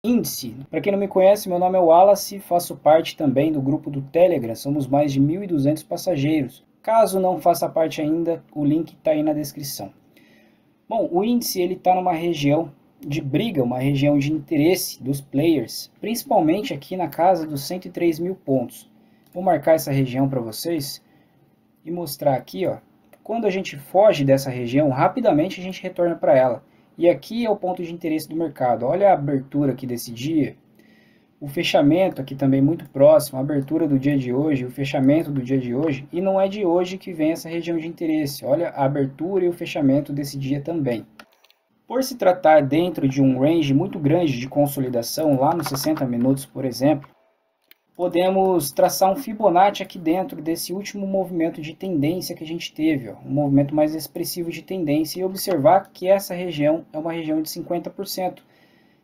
Índice. Para quem não me conhece, meu nome é Wallace, faço parte também do grupo do Telegram, somos mais de 1.200 passageiros. Caso não faça parte ainda, o link está aí na descrição. Bom, o índice ele está numa região de briga, uma região de interesse dos players, principalmente aqui na casa dos 103 mil pontos. Vou marcar essa região para vocês e mostrar aqui, ó. Quando a gente foge dessa região, rapidamente a gente retorna para ela. E aqui é o ponto de interesse do mercado. Olha a abertura aqui desse dia. O fechamento aqui também muito próximo, a abertura do dia de hoje, o fechamento do dia de hoje. E não é de hoje que vem essa região de interesse. Olha a abertura e o fechamento desse dia também. Por se tratar dentro de um range muito grande de consolidação, lá nos 60 minutos, por exemplo, podemos traçar um Fibonacci aqui dentro desse último movimento de tendência que a gente teve, ó, um movimento mais expressivo de tendência, e observar que essa região é uma região de 50%.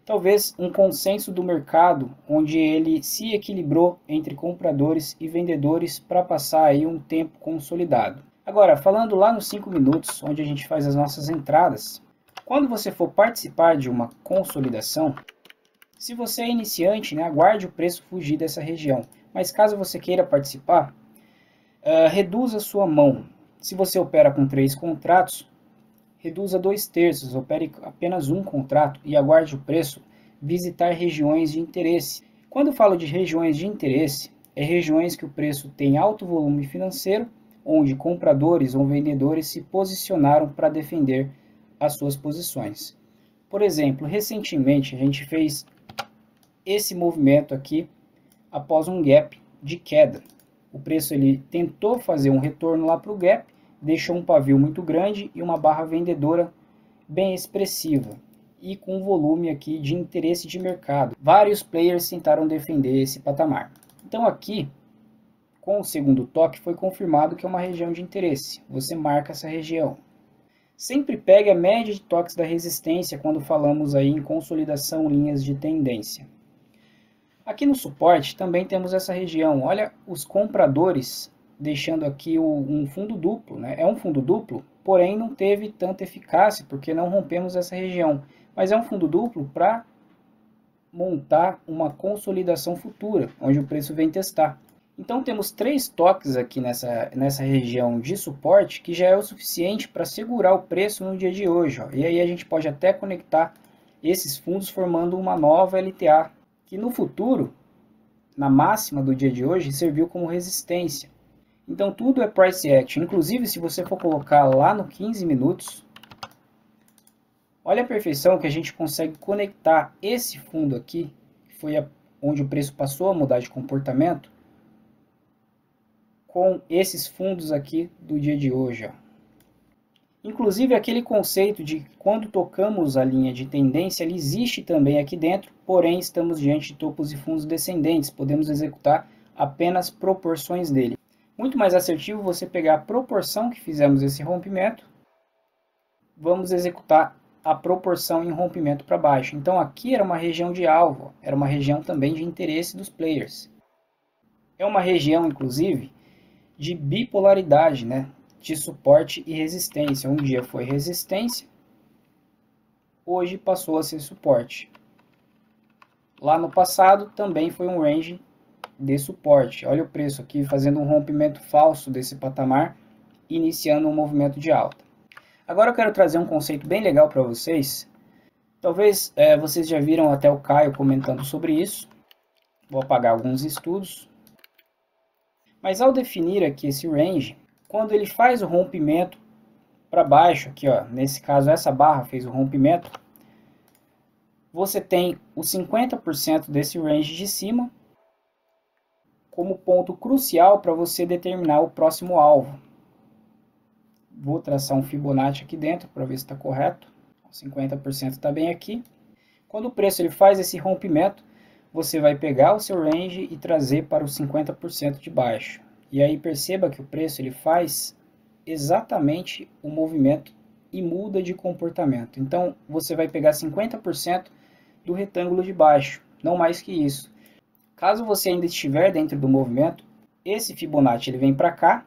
Talvez um consenso do mercado, onde ele se equilibrou entre compradores e vendedores para passar aí um tempo consolidado. Agora, falando lá nos 5 minutos, onde a gente faz as nossas entradas, quando você for participar de uma consolidação, se você é iniciante, né, aguarde o preço fugir dessa região. Mas caso você queira participar, reduza sua mão. Se você opera com 3 contratos, reduza 2/3, opere apenas um contrato e aguarde o preço visitar regiões de interesse. Quando eu falo de regiões de interesse, é regiões que o preço tem alto volume financeiro, onde compradores ou vendedores se posicionaram para defender as suas posições. Por exemplo, recentemente a gente fez esse movimento aqui após um gap de queda. O preço ele tentou fazer um retorno lá para o gap, deixou um pavio muito grande e uma barra vendedora bem expressiva e com volume aqui de interesse de mercado. Vários players tentaram defender esse patamar. Então aqui, com o segundo toque, foi confirmado que é uma região de interesse. Você marca essa região. Sempre pegue a média de toques da resistência quando falamos aí em consolidação linhas de tendência. Aqui no suporte também temos essa região. Olha os compradores deixando aqui um fundo duplo, né? É um fundo duplo, porém não teve tanta eficácia porque não rompemos essa região. Mas é um fundo duplo para montar uma consolidação futura, onde o preço vem testar. Então temos 3 toques aqui nessa região de suporte, que já é o suficiente para segurar o preço no dia de hoje, ó. E aí a gente pode até conectar esses fundos formando uma nova LTA, que no futuro, na máxima do dia de hoje, serviu como resistência. Então tudo é price action. Inclusive, se você for colocar lá no 15 minutos, olha a perfeição que a gente consegue conectar esse fundo aqui, que foi onde o preço passou a mudar de comportamento, com esses fundos aqui do dia de hoje, ó. Inclusive aquele conceito de quando tocamos a linha de tendência, ele existe também aqui dentro, porém estamos diante de topos e fundos descendentes, podemos executar apenas proporções dele. Muito mais assertivo você pegar a proporção que fizemos esse rompimento, vamos executar a proporção em rompimento para baixo. Então aqui era uma região de alvo, era uma região também de interesse dos players. É uma região, inclusive, de bipolaridade, né? De suporte e resistência. Um dia foi resistência, hoje passou a ser suporte. Lá no passado também foi um range de suporte. Olha o preço aqui fazendo um rompimento falso desse patamar, iniciando um movimento de alta. Agora eu quero trazer um conceito bem legal para vocês. Talvez vocês já viram até o Caio comentando sobre isso. Vou apagar alguns estudos. Mas ao definir aqui esse range, quando ele faz o rompimento para baixo, aqui ó, nesse caso essa barra fez o rompimento, você tem os 50% desse range de cima como ponto crucial para você determinar o próximo alvo. Vou traçar um Fibonacci aqui dentro para ver se está correto. 50% está bem aqui. Quando o preço ele faz esse rompimento, você vai pegar o seu range e trazer para os 50% de baixo. E aí perceba que o preço ele faz exatamente o movimento e muda de comportamento. Então você vai pegar 50% do retângulo de baixo, não mais que isso. Caso você ainda estiver dentro do movimento, esse Fibonacci ele vem para cá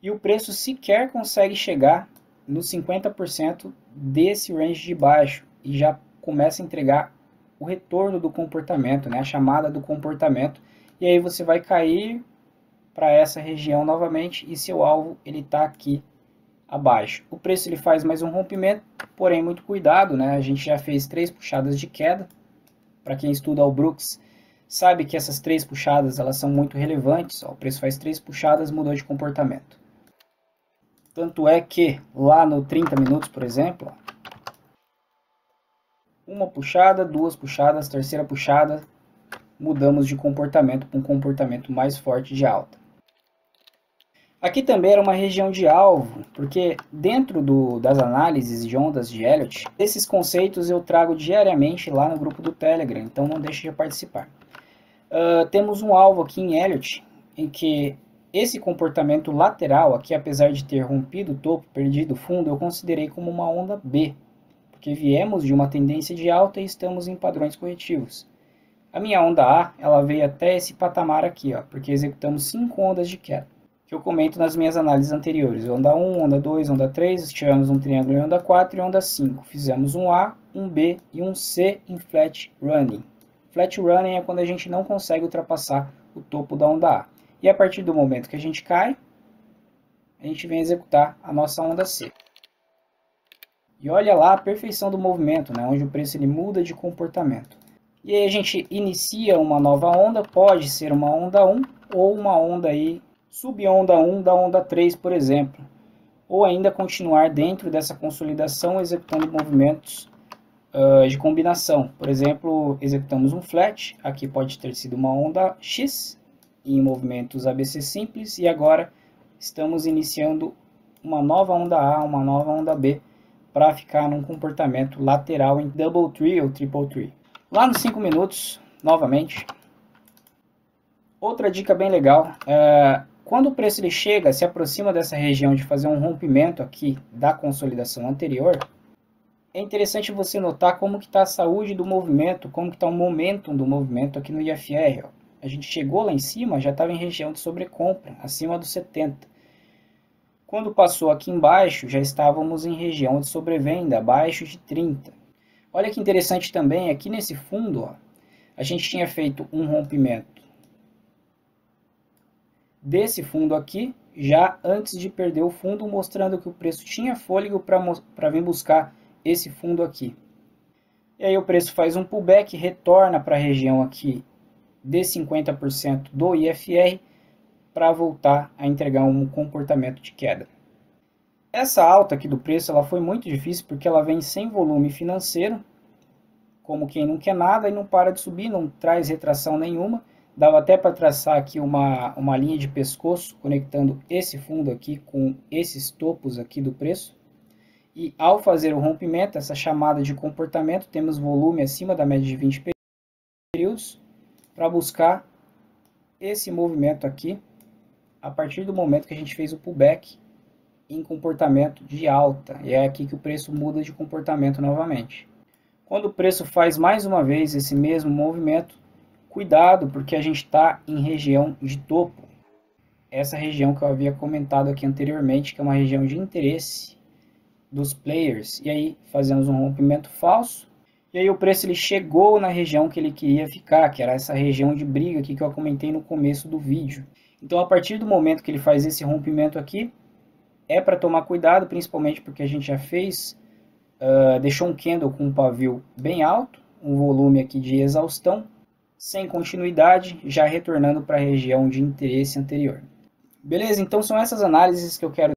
e o preço sequer consegue chegar nos 50% desse range de baixo e já começa a entregar o retorno do comportamento, né, a chamada do comportamento, e aí você vai cair para essa região novamente e seu alvo ele está aqui abaixo. O preço ele faz mais um rompimento, porém muito cuidado, né? A gente já fez 3 puxadas de queda. Para quem estuda o Brooks, sabe que essas 3 puxadas elas são muito relevantes. Ó, o preço faz 3 puxadas, mudou de comportamento. Tanto é que lá no 30 minutos, por exemplo, ó, uma puxada, 2 puxadas, terceira puxada, mudamos de comportamento para um comportamento mais forte de alta. Aqui também era uma região de alvo, porque dentro das análises de ondas de Elliott, esses conceitos eu trago diariamente lá no grupo do Telegram, então não deixe de participar. Temos um alvo aqui em Elliott, em que esse comportamento lateral, aqui apesar de ter rompido o topo, perdido o fundo, eu considerei como uma onda B, porque viemos de uma tendência de alta e estamos em padrões corretivos. A minha onda A, ela veio até esse patamar aqui, ó, porque executamos 5 ondas de queda, que eu comento nas minhas análises anteriores. Onda 1, onda 2, onda 3, tiramos um triângulo em onda 4 e onda 5. Fizemos um A, um B e um C em flat running. Flat running é quando a gente não consegue ultrapassar o topo da onda A. E a partir do momento que a gente cai, a gente vem executar a nossa onda C. E olha lá a perfeição do movimento, né, onde o preço ele muda de comportamento. E aí a gente inicia uma nova onda, pode ser uma onda 1 ou uma onda aí, sub-onda 1 da onda 3, por exemplo. Ou ainda continuar dentro dessa consolidação executando movimentos de combinação. Por exemplo, executamos um flat, aqui pode ter sido uma onda X, em movimentos ABC simples, e agora estamos iniciando uma nova onda A, uma nova onda B, para ficar num comportamento lateral em Double Tree ou Triple Tree. Lá nos 5 minutos, novamente, outra dica bem legal, quando o preço ele chega, se aproxima dessa região de fazer um rompimento aqui da consolidação anterior, é interessante você notar como que está a saúde do movimento, como que está o momentum do movimento aqui no IFR. Ó. A gente chegou lá em cima, já estava em região de sobrecompra, acima dos 70. Quando passou aqui embaixo, já estávamos em região de sobrevenda, abaixo de 30. Olha que interessante também, aqui nesse fundo, ó, a gente tinha feito um rompimento desse fundo aqui, já antes de perder o fundo, mostrando que o preço tinha fôlego para vir buscar esse fundo aqui. E aí o preço faz um pullback, retorna para a região aqui de 50% do IFR, para voltar a entregar um comportamento de queda. Essa alta aqui do preço ela foi muito difícil porque ela vem sem volume financeiro, como quem não quer nada e não para de subir, não traz retração nenhuma. Dava até para traçar aqui uma linha de pescoço conectando esse fundo aqui com esses topos aqui do preço. E ao fazer o rompimento, essa chamada de comportamento, temos volume acima da média de 20 períodos para buscar esse movimento aqui a partir do momento que a gente fez o pullback em comportamento de alta. E é aqui que o preço muda de comportamento novamente. Quando o preço faz mais uma vez esse mesmo movimento, cuidado porque a gente está em região de topo. Essa região que eu havia comentado aqui anteriormente, que é uma região de interesse dos players. E aí fazemos um rompimento falso. E aí o preço ele chegou na região que ele queria ficar, que era essa região de briga aqui que eu comentei no começo do vídeo. Então a partir do momento que ele faz esse rompimento aqui, é para tomar cuidado, principalmente porque a gente já fez, deixou um candle com um pavio bem alto, um volume aqui de exaustão, sem continuidade, já retornando para a região de interesse anterior. Beleza? Então são essas análises que eu quero